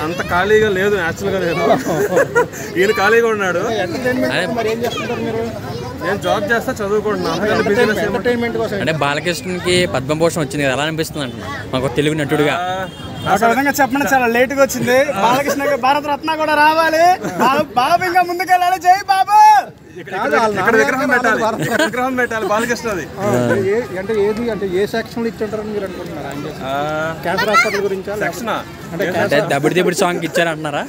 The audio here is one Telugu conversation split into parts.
అంత ఖాళీగా లేదు, యాక్చువల్గా నేను ఈయన ఖాళీగా ఉన్నాడు. నేను జాబ్ చేస్తా, చదువుకుంటున్నాను. అంటే బాలకృష్ణకి పద్మభూషణ్ వచ్చింది కదా, ఎలా అనిపిస్తుంది అంటున్నా మాకు తెలుగు నటుడుగా? ఒక విధంగా చెప్పండి, చాలా లేట్ గా వచ్చింది. బాలకృష్ణ భారత రత్న కూడా రావాలి, బాబు ఇంకా ముందుకెళ్ళాలి. జై బాబు. విగ్రహం పెట్టాలి బాలకృష్ణది. అంటే ఏది అంటే ఏ సెక్షన్ లో ఇచ్చింటారని మీరు అనుకుంటున్నారు? క్యాన్సర్ హాస్పిటల్ గురించి అంటే దబిడి దిబిడి సాంగ్ ఇచ్చారంటున్నారా?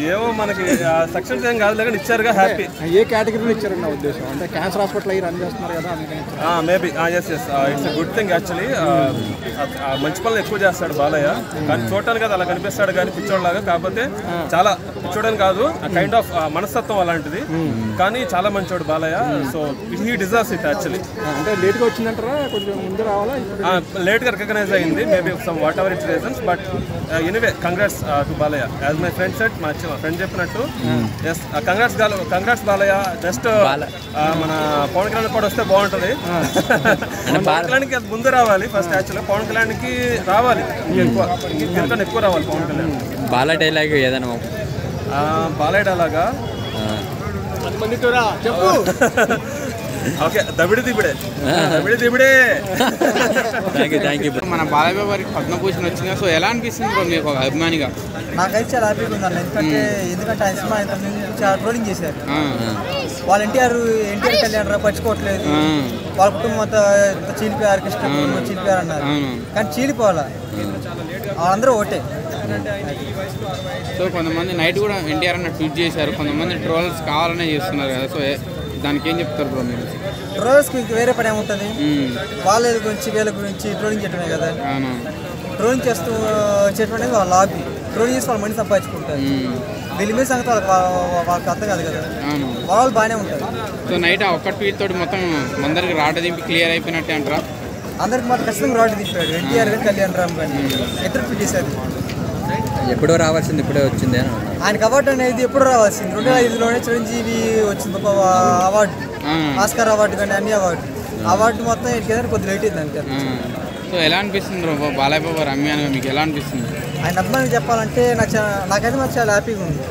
ఏమో మనకి సెక్షన్స్ ఏం కాదు లేక ఇచ్చారుగా, హ్యాపీ. ఏ కేటగిరీలో ఇచ్చారని నా ఉద్దేశం. అంటే క్యాన్సర్ హాస్పిటల్ అయ్యి రన్ చేస్తున్నారు కదా, maybe. Yes yes, it's good thing actually. మంచి పనులు ఎక్కువ చేస్తాడు బాలయ్య, కానీ చూడటానికి కదా అలా కనిపిస్తాడు కానీ పిచ్చోడ్లాగా. కాకపోతే చాలా పిచ్చోడని కాదు, కైండ్ ఆఫ్ మనస్తత్వం అలాంటిది, కానీ చాలా మంచోడు Balayya. So he deserves it actually. అంటే లేట్గా వచ్చిందంటారా, కొంచెం ముందు రావాలా? లేట్గా రికగ్నైజ్ అయింది, maybe some what ever it's reasons. But anyway congrats to Balayya. As my friend set, మా ఫ్రెండ్ చెప్పినట్టు ఎస్ కంగ్రాట్స్ బాలయ్య. జస్ట్ మన పవన్ కళ్యాణ్ కూడా వస్తే బాగుంటుంది. పవన్ కళ్యాణ్కి ముందు రావాలి ఫస్ట్. యాక్చువల్గా పవన్ కళ్యాణ్కి రావాలి ఇంకెక్కువ, ఎక్కువ రావాలి పవన్ కళ్యాణ్. బాల డైలాగ్ ఏదైనా? బాలయ్య డైలాగా ఓకే, దబిడి దిబిడే. మన బాలయ్య గారికి పద్మభూషణ్ వచ్చింది, సో ఎలా అనిపిస్తుంది బ్రో మీకు ఒక అభిమానిగా? నాకైతే చాలా హ్యాపీగా ఉందండి. ఎందుకంటే ఆయన సినిమా చాలా ట్రోలింగ్ చేశారు. వాళ్ళ ఎన్టీఆర్ కళ్యాణ్ రా పచ్చుకోవట్లేదు, వాళ్ళ కుటుంబం అంతా చీలిపోయారు, కృష్ణ కుటుంబం చీలిపోయారు అన్నారు. కానీ చీలిపోవాలా, వాళ్ళందరూ ఒకటే. సో కొంతమంది నైట్ కూడా ఎన్టీఆర్ అన్న ట్వీట్ చేశారు, కొంతమంది ట్రోల్స్ కావాలనే చేస్తున్నారు కదా, సో దానికి ఏం చెప్తారు బ్రో మీరు? ట్రోల్స్కి వేరే పని ఏముంటుంది, వాళ్ళ గురించి వీళ్ళ గురించి ట్రోలింగ్ చేయటమే కదా. ట్రోలింగ్ చేయటం వాళ్ళ హాబీ. ట్రోలింగ్ చేసి వాళ్ళ మనీ సంపాదించుకుంటారు. వీళ్ళ మీద సంగతి వాళ్ళకి అర్థం కాదు కదా, వాళ్ళు బాగానే ఉంటారు. సో నైట్ ఒక్క ట్వీట్ తోటి మొత్తం అందరికి రాట దింపి క్లియర్ అయిపోయినట్టే అంటారా? అందరికి మాత్రం ఖచ్చితంగా రాట దింపాడు ఎన్టీఆర్ గారు, కళ్యాణ్ రామ్ గారిని. ఇద్దరు ట్వీట్ చేశారు. ఎప్పుడో రావాల్సింది ఇప్పుడే వచ్చింది. ఆయనకు అవార్డు అనేది ఎప్పుడు రావాల్సింది 2005లోనే చిరంజీవి వచ్చింది అవార్డు, ఆస్కార్ అవార్డు కానీ అన్ని అవార్డు మొత్తం ఎన్నికైనా కొద్దిగా లేట్ అయింది అంతే. సో ఎలా అనిపిస్తుంది బ్రో బాలయ్య బాబు అభిమానిగా మీకు ఎలా అనిపిస్తుంది? ఆయన అభిమానికి చెప్పాలంటే నాకైతే మాకు చాలా హ్యాపీగా ఉంది.